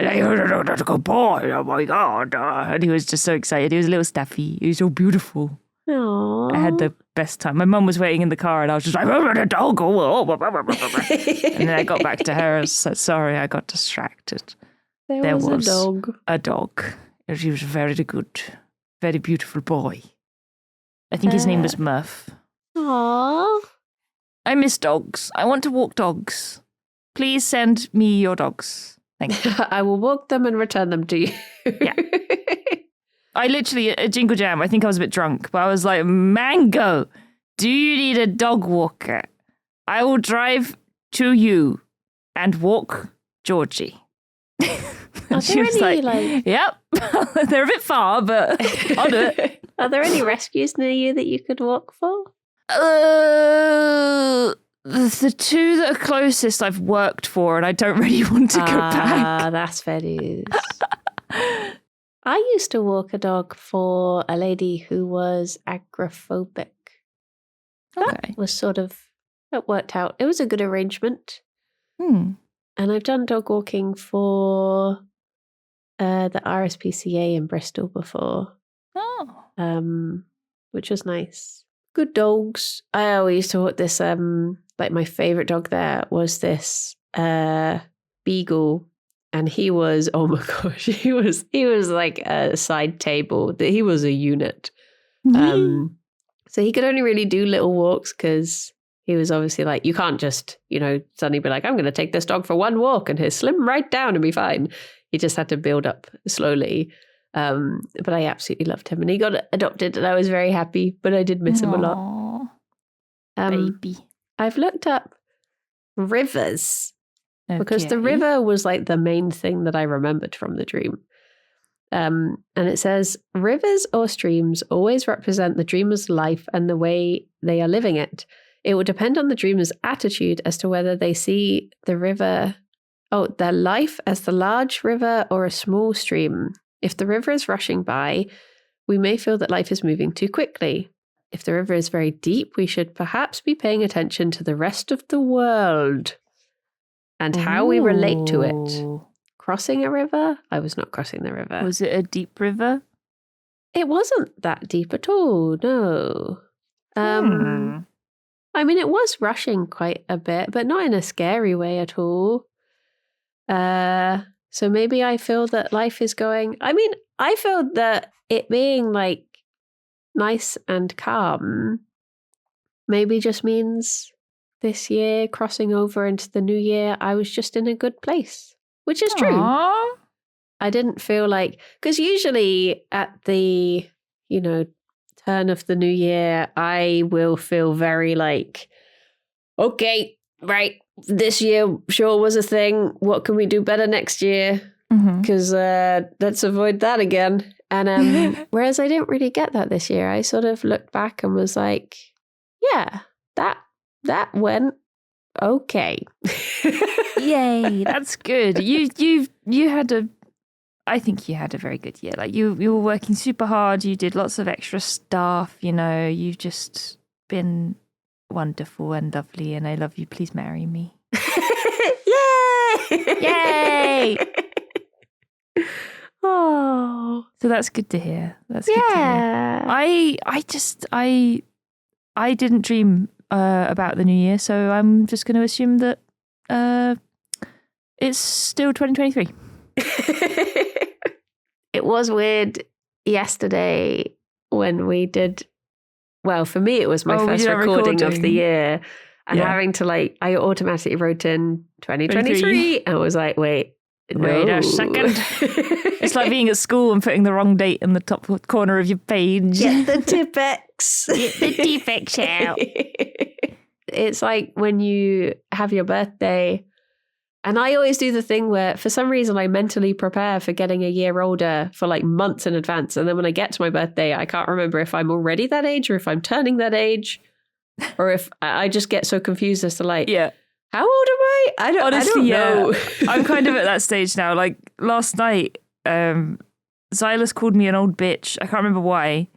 I oh, that's a good boy. Oh my God. And he was just so excited. He was a little stuffy. He was so beautiful. Aww. I had the best time. My mum was waiting in the car and I was just like, oh, the dog. And then I got back to her and said, sorry, I got distracted. There was a dog. A dog. He was a very good, very beautiful boy. I think his name was Murph. Aww. I miss dogs. I want to walk dogs. Please send me your dogs. Thank you. I will walk them and return them to you. Yeah. I literally, at Jingle Jam, I think I was a bit drunk, but I was like, Mango, do you need a dog walker? I will drive to you and walk Georgie. And she was like, yep, they're a bit far, but I'll do it. Are there any rescues near you that you could walk for? The two that are closest I've worked for, and I don't really want to go back. That's fair news. I used to walk a dog for a lady who was agoraphobic. That was it worked out. It was a good arrangement. And I've done dog walking for the RSPCA in Bristol before. Which was nice. Good dogs. I always used to walk this, my favorite dog there was this beagle. And he was, oh my gosh, he was like a side table. He was a unit. So he could only really do little walks because he was obviously like, you can't just, suddenly be like, I'm going to take this dog for one walk and he'll slim right down and be fine. He just had to build up slowly. But I absolutely loved him. And he got adopted and I was very happy, but I did miss him a lot. Baby. I've looked up rivers. Because the river was like the main thing that I remembered from the dream. And it says, rivers or streams always represent the dreamer's life and the way they are living it. It will depend on the dreamer's attitude as to whether they see their life as the large river or a small stream. If the river is rushing by, we may feel that life is moving too quickly. If the river is very deep, we should perhaps be paying attention to the rest of the world and how we relate to it. Crossing a river? I was not crossing the river. Was it a deep river? It wasn't that deep at all, no. I mean, it was rushing quite a bit, but not in a scary way at all. So maybe I feel that life is going... I mean, I feel that it being like nice and calm maybe just means this year, crossing over into the new year, I was just in a good place, which is true. I didn't feel like... Because usually at the, turn of the new year, I will feel very like, okay, right, this year sure was a thing. What can we do better next year? Because let's avoid that again. And whereas I didn't really get that this year, I sort of looked back and was like, yeah, that went okay. Yay, that's good. You had I think you had a very good year. Like you were working super hard. You did lots of extra stuff. You've just been wonderful and lovely, and I love you. Please marry me. Yay! Yay! Oh, so that's good to hear. That's good to hear. I didn't dream about the new year, so I'm just going to assume that it's still 2023. It was weird yesterday when we did. Well, for me, it was my first recording of the year, and having to I automatically wrote in 2023, and was like, wait a second. It's like being at school and putting the wrong date in the top corner of your page. Get the Tipex. Get the Tipex out. It's like when you have your birthday, and I always do the thing where for some reason I mentally prepare for getting a year older for months in advance, and then when I get to my birthday, I can't remember if I'm already that age or if I'm turning that age, or if I just get so confused as to how old am I? I don't know. I'm kind of at that stage now. Like last night, Silas called me an old bitch. I can't remember why,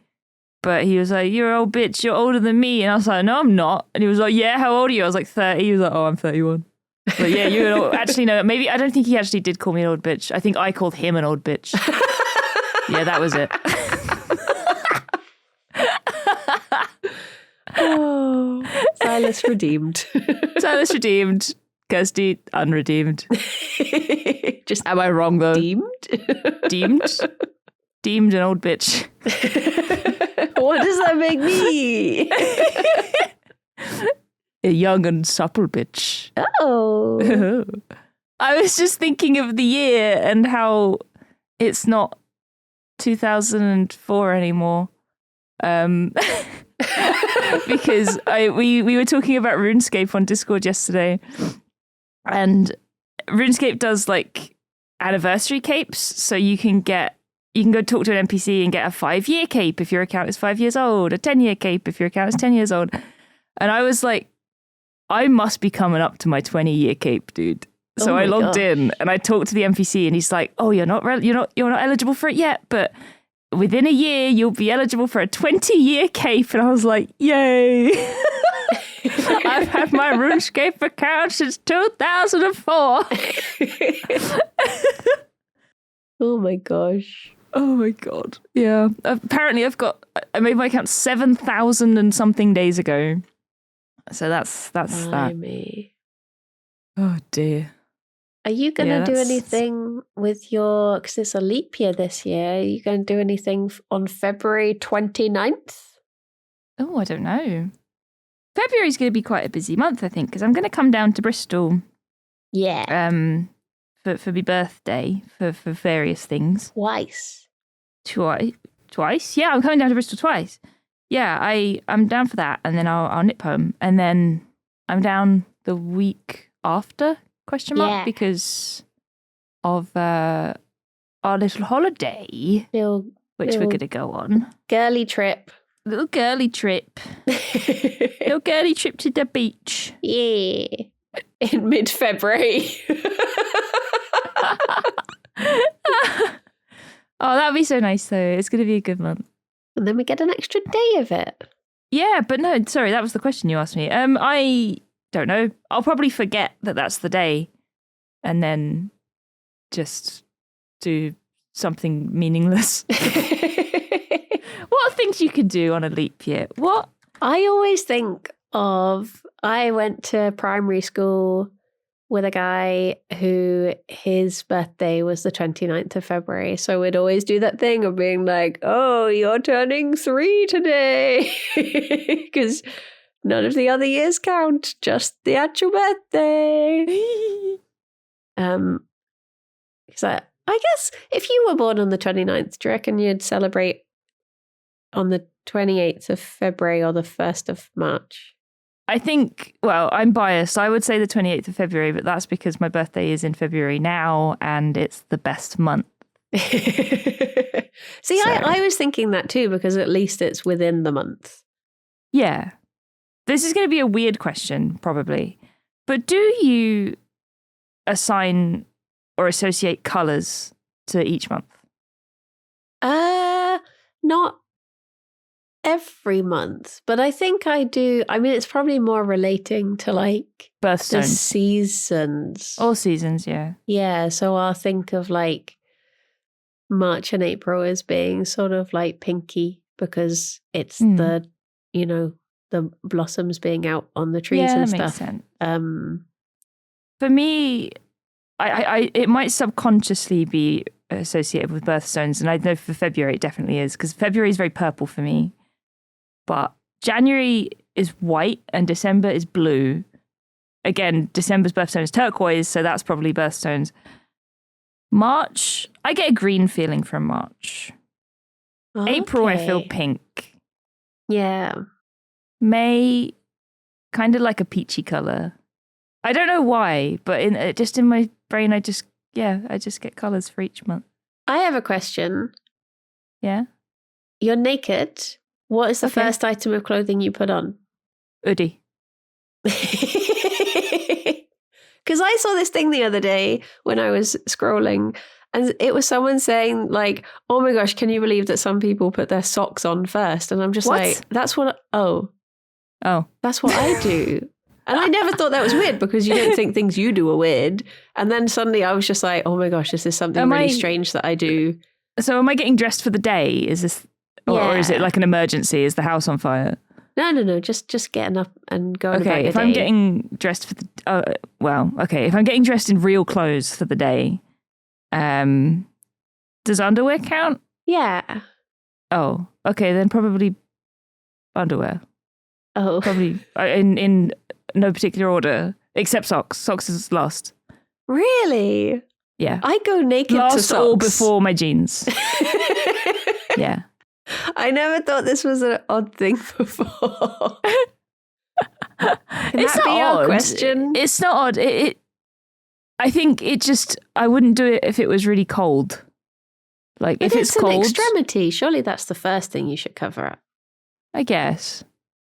but he was like, "You're an old bitch. You're older than me." And I was like, "No, I'm not." And he was like, "Yeah, how old are you?" I was like, 30. He was like, "Oh, I'm 31." But yeah, you're an old... Actually, no, maybe I don't think he actually did call me an old bitch. I think I called him an old bitch. Yeah, that was it. Oh, Silas redeemed. Silas redeemed. Kirsty unredeemed. Just am I wrong though? Deemed? Deemed an old bitch. What does that make me? A young and supple bitch. Oh. I was just thinking of the year and how it's not 2004 anymore. Because we were talking about RuneScape on Discord yesterday, and RuneScape does anniversary capes, so you can go talk to an NPC and get a 5-year cape if your account is 5 years old, a 10-year cape if your account is 10 years old. And I was like, I must be coming up to my 20-year cape, dude. So I logged in and I talked to the NPC, and he's like, "Oh, you're not eligible for it yet, but within a year you'll be eligible for a 20-year cape." And I was like, "Yay!" I've had my RuneScape account since 2004. Oh my gosh. Oh my god. Yeah. Apparently I made my account 7,000 and something days ago. So that's that. Oh dear. Are you going to do anything with because it's a leap year this year, are you going to do anything on February 29th? Oh, I don't know. February's going to be quite a busy month, I think, because I'm going to come down to Bristol. Yeah. For my birthday, for various things. Twice? Yeah, I'm coming down to Bristol twice. Yeah, I'm down for that, and then I'll nip home, and then I'm down the week after, ? Because of our little holiday, which we're going to go on. Girly trip. Little girly trip. Little girly trip to the beach. Yeah. In mid-February. Oh, that'd be so nice, though. It's going to be a good month. And then we get an extra day of it. Yeah, but no, sorry, that was the question you asked me. I don't know. I'll probably forget that that's the day and then just do something meaningless. What are things you can do on a leap year? What? I always think I went to primary school with a guy who his birthday was the 29th of February. So we'd always do that thing of being like, "Oh, you're turning 3 today." Because none of the other years count, just the actual birthday. Because I guess if you were born on the 29th, do you reckon you'd celebrate on the 28th of February or the 1st of March? I think, well, I'm biased. I would say the 28th of February, but that's because my birthday is in February now and it's the best month. See, So- I was thinking that too, because at least it's within the month. Yeah. This is going to be a weird question, probably. But do you assign or associate colours to each month? Not every month, but I think I do. I mean, it's probably more relating to like the Birthstones. seasons. All seasons, yeah. Yeah, so I'll think of like March and April as being sort of like pinky because it's the, you know, the blossoms being out on the trees and that stuff. makes sense. For me, I it might subconsciously be associated with birthstones, and I know for February it definitely is, because February is very purple for me. But January is white and December is blue. Again, December's birthstone is turquoise, so that's probably birthstones. March, I get a green feeling from March. April, I feel pink. Yeah. May, kind of like a peachy colour. I don't know why, but in my brain, I just get colours for each month. I have a question. Yeah? You're naked. What is the Okay. first item of clothing you put on? Hoodie. Because I saw this thing the other day when I was scrolling, and it was someone saying like, oh my gosh, can you believe that some people put their socks on first? And I'm just What? like, that's what Oh. I do. And I never thought that was weird because you don't think things you do are weird. And then suddenly I was just like, oh my gosh, this is something really strange that I do. So am I getting dressed for the day? Is this, or is it like an emergency? Is the house on fire? No. Just getting up and going about your Okay, if day. I'm getting dressed for the, if I'm getting dressed in real clothes for the day, does underwear count? Yeah. Oh, okay, then probably underwear. Oh. Probably in no particular order, except socks. Socks is last. Really? Yeah. I go naked to Last socks. or before my jeans. Yeah. I never thought this was an odd thing before. Can It's that not be our odd. question? It's not odd. I think I wouldn't do it if it was really cold. Like, But if it's an cold, extremity. Surely that's the first thing you should cover up. I guess.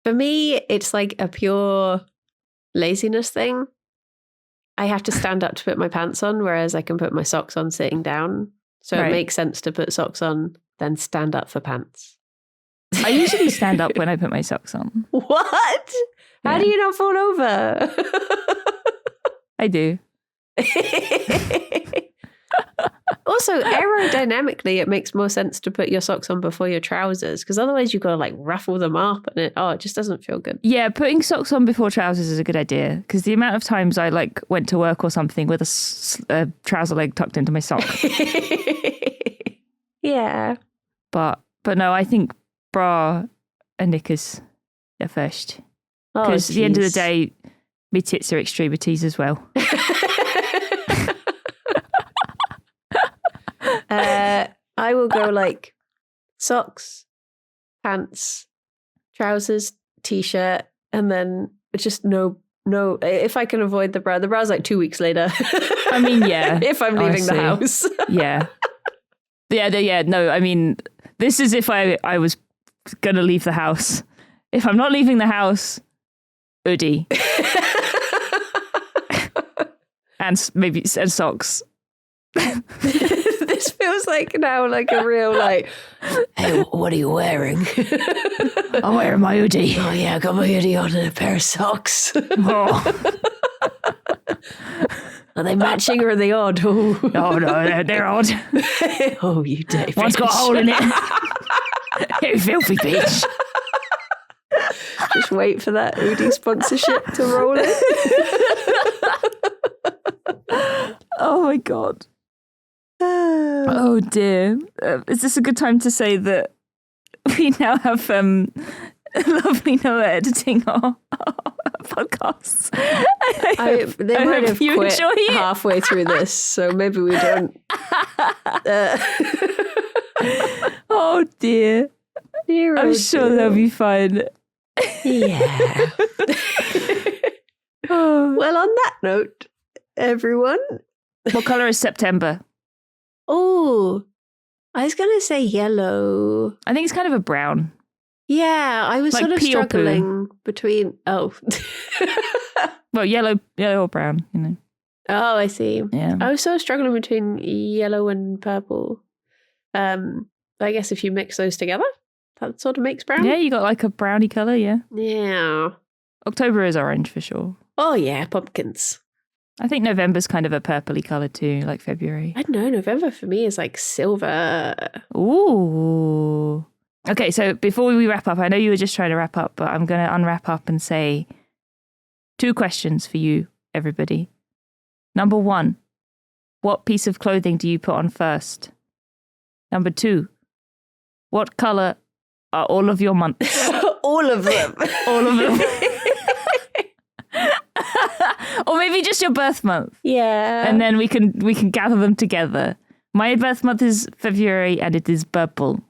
For me, it's like a pure laziness thing. I have to stand up to put my pants on, whereas I can put my socks on sitting down. So Right. it makes sense to put socks on, then stand up for pants. I usually stand up when I put my socks on. What? How Yeah. do you not fall over? I do. Also, aerodynamically, it makes more sense to put your socks on before your trousers, because otherwise you've got to like ruffle them up and it just doesn't feel good. Yeah, putting socks on before trousers is a good idea, because the amount of times I like went to work or something with a trouser leg tucked into my sock. Yeah. But no, I think bra and knickers are first, because at the end of the day, my tits are extremities as well. I will go like socks, pants, trousers, t-shirt, and then just no. If I can avoid the bra, the bra's like 2 weeks later. I mean, yeah. If I'm leaving the house. Yeah. Yeah. No, I mean, this is if I was going to leave the house. If I'm not leaving the house, hoodie. and socks. This feels like now like a real like, hey, what are you wearing? I'm wearing my hoodie. Oh yeah, I got my hoodie on and a pair of socks. Oh. Are they matching or are they odd? Oh, Oh no, they're odd. Oh, you dirty One's got a bitch. hole in it. You filthy bitch. Just wait for that hoodie sponsorship to roll in. Oh my god. Oh dear. Is this a good time to say that we now have lovely Noah editing our podcasts? They might have you quit enjoy it. halfway through this, so maybe we don't. Oh dear. Dear, I'm oh sure dear. they'll be fine. Yeah. Well, on that note, everyone. What colour is September? Oh, I was going to say yellow. I think it's kind of a brown. Yeah, I was Like sort of pea or poo. struggling between. Oh. Well, yellow or brown, you know. Oh, I see. Yeah. I was sort of struggling between yellow and purple. I guess if you mix those together, that sort of makes brown. Yeah, you got like a browny colour, yeah. Yeah. October is orange for sure. Oh, yeah, pumpkins. I think November's kind of a purpley colour too, like February. I don't know. November for me is like silver. Ooh. Okay, so before we wrap up, I know you were just trying to wrap up, but I'm going to unwrap up and say 2 questions for you, everybody. Number 1, what piece of clothing do you put on first? Number 2, what colour are all of your months? All of them. All of them. Or maybe just your birth month. Yeah. And then we can gather them together. My birth month is February and it is purple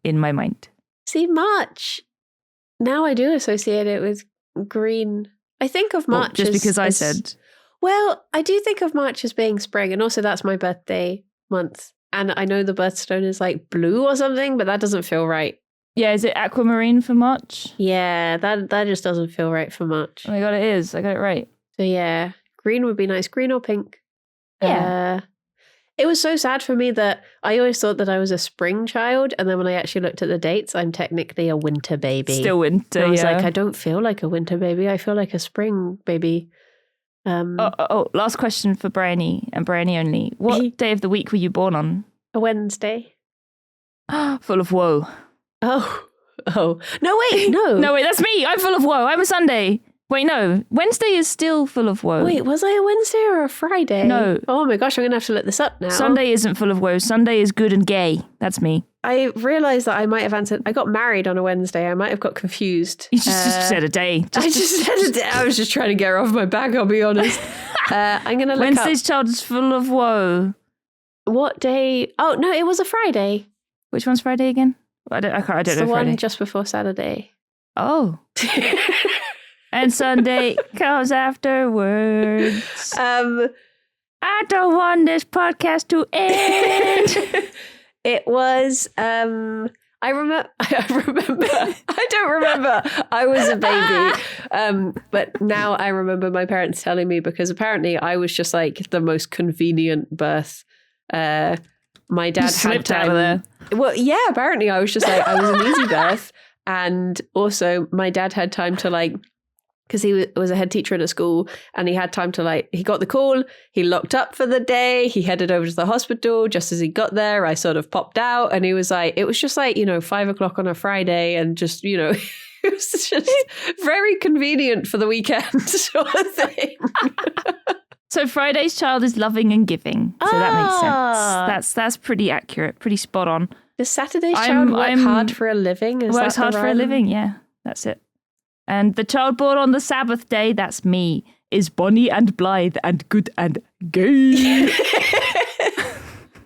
in my mind. See, March. Now I do associate it with green. I think of March just as, because I as- said. Well, I do think of March as being spring, and also that's my birthday month. And I know the birthstone is like blue or something, but that doesn't feel right. Yeah, is it aquamarine for March? Yeah, that just doesn't feel right for March. Oh my god, it is. I got it right. So yeah, green would be nice. Green or pink. Yeah. It was so sad for me that I always thought that I was a spring child, and then when I actually looked at the dates, I'm technically a winter baby. Still winter, And I was yeah. like, I don't feel like a winter baby. I feel like a spring baby. Last question for Bryony and Bryony only. What day of the week were you born on? A Wednesday. Full of woe. Oh. No, wait, no. No, wait, that's me. I'm full of woe. I'm a Sunday. Wait, no. Wednesday is still full of woe. Wait, was I a Wednesday or a Friday? No. Oh my gosh, I'm going to have to look this up now. Sunday isn't full of woe. Sunday is good and gay. That's me. I realised that I might have answered. I got married on a Wednesday. I might have got confused. You just said a day. I just said a day. I was just trying to get her off my back, I'll be honest. I'm going to look Wednesday's child is full of woe. up what day. Oh, no, it was a Friday. Which one's Friday again? I don't It's know the Friday. one just before Saturday. Oh. And Sunday comes afterwards. I don't want this podcast to end. It was I remember I don't remember I was a baby, but now I remember my parents telling me, because apparently I was just like the most convenient birth. My dad had slipped time. out of there. Well, yeah, apparently I was just like, I was an easy birth, and also my dad had time to like, because he was a head teacher at a school, and he had time to like, he got the call, he locked up for the day, he headed over to the hospital. Just as he got there, I sort of popped out, and he was like, it was just like, 5:00 on a Friday, and just, it was just very convenient for the weekend sort of thing. So Friday's child is loving and giving. So that makes sense. That's pretty accurate, pretty spot on. Does Saturday's child work hard for a living? Works hard for a living, yeah. That's it. And the child born on the Sabbath day, that's me, is bonny and blithe and good and gay.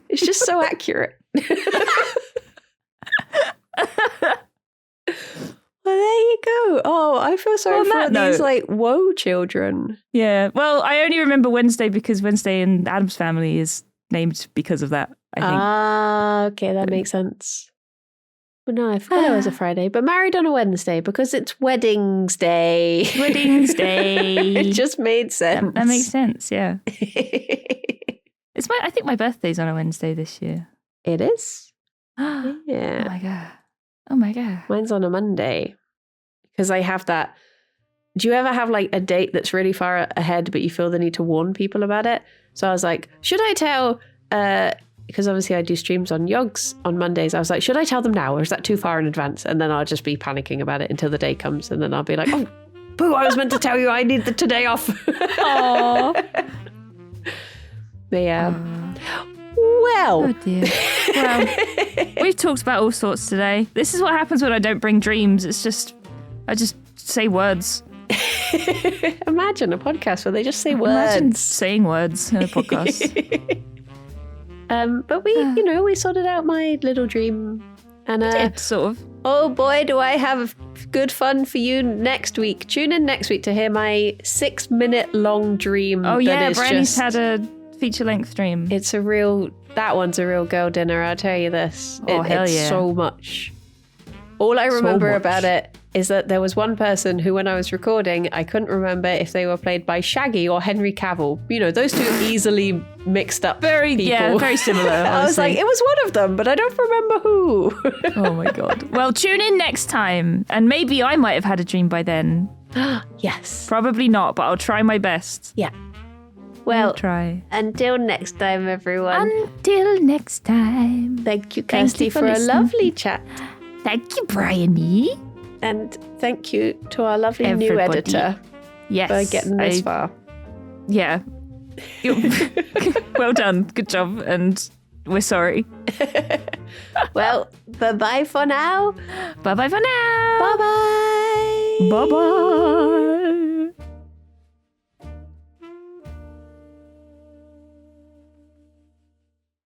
It's just so accurate. Well, there you go. Oh, I feel sorry for these like woe children. Yeah. Well, I only remember Wednesday because Wednesday in Adam's family is named because of that, I think. Ah, okay, that makes sense. But no, I forgot it was a Friday, but married on a Wednesday because it's weddings day. Weddings day. It just made sense. That makes sense, yeah. I think my birthday's on a Wednesday this year. It is? Yeah. Yeah. Oh my God. Mine's on a Monday because I have that. Do you ever have like a date that's really far ahead, but you feel the need to warn people about it? So I was like, should I tell, because obviously I do streams on Yogs on Mondays. I was like, should I tell them now or is that too far in advance? And then I'll just be panicking about it until the day comes. And then I'll be like, oh, boo, I was meant to tell you I need the today off. Aww. But yeah. Well. Oh dear. Well, we've talked about all sorts today. This is what happens when I don't bring dreams. I just say words. Imagine a podcast where they just say Imagine words. saying words in a podcast. But we sorted out my little dream. And Did, sort of. oh boy, do I have good fun for you next week. Tune in next week to hear my 6-minute long dream. Oh yeah, Brandy's just, had a feature-length dream. That one's a real girl dinner, I'll tell you this. Hell yeah. It's so much. All I remember about it is that there was one person who, when I was recording, I couldn't remember if they were played by Shaggy or Henry Cavill. You know, those two easily mixed up people. Yeah, very similar. I was like, it was one of them, but I don't remember who. Oh my God. Well, tune in next time, and maybe I might have had a dream by then. Yes. Probably not, but I'll try my best. Yeah. Well, I'll try. Until next time, everyone. Until next time. Thank you, Kirsty, for a lovely chat. Thank you, Bryony. And thank you to our lovely new Everybody. editor for getting this far. Yeah. Well done. Good job. And we're sorry. Well, bye-bye for now. Bye-bye for now. Bye-bye. Bye-bye.